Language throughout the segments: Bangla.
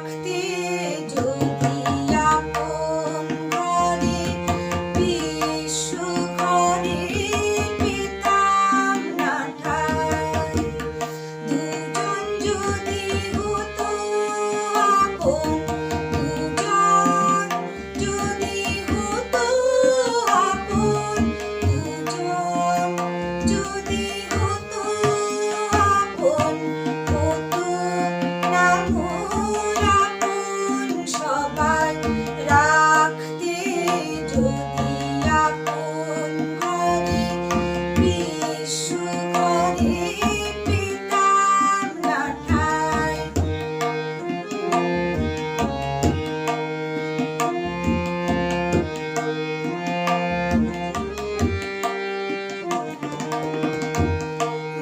রাখতে যদি আপন ঘরে বিশ্ব ঘরে পেতাম না ঠাঁই, দুজন যদি হতো আপন, দুজন যদি হতো আপন, দুজন যদি হতো আপন, হতো না মোর আপন সবাই। রাখতে যদি আপন ঘরে বিশ্ব ঘরে পেতাম না ঠাঁই।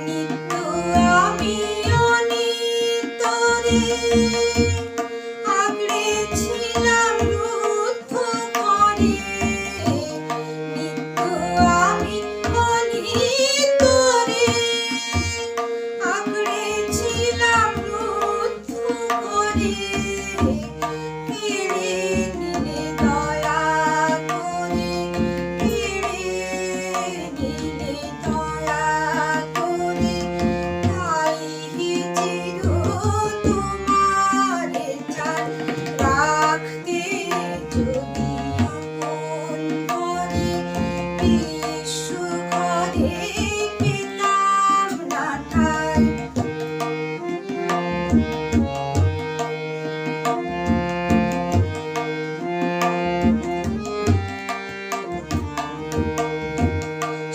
নিত্য আমি অনিতরে আঁকড়েছিলাম রুদ্ধ করে, নিত্য আমি অনিতরে আঁকড়েছিলাম রুদ্ধ করে। কেড়ে নিলে দয়া করে, কেড়ে নিলে দয়া করে, তাই চির তোমারে চাই। রাখতে যদি আপন ঘরে বিশ্ব ঘরে পেতাম না ঠাঁই।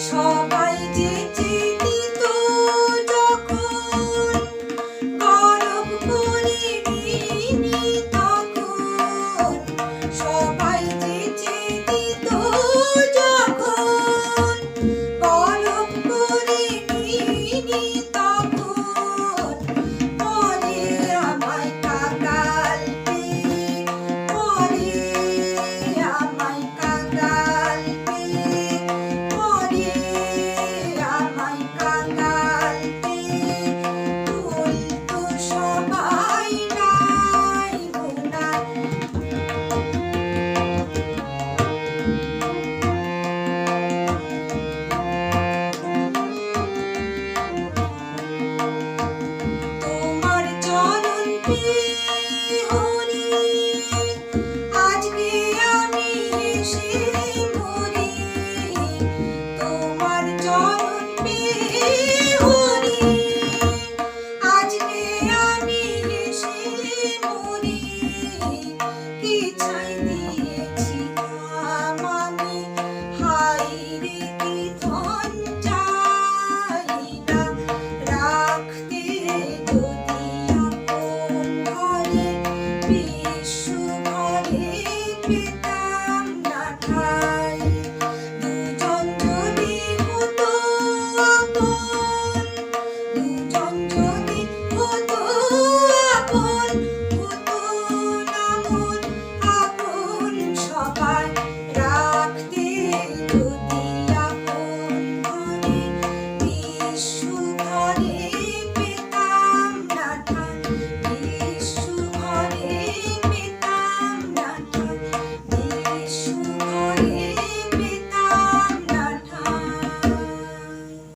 সবাই যে চিনিত যখন, গরব করিনি তখন, সবাই যে চিনিত যখন, গরব করিনি তখন, পরে আমায় কাঙাল পেয়ে, পরে আমায় কাঙাল পেয়ে, পরে আমায় কাঙাল পেয়ে বলতো সবাই নাই গো নাই। তোমার চরণ পেয়ে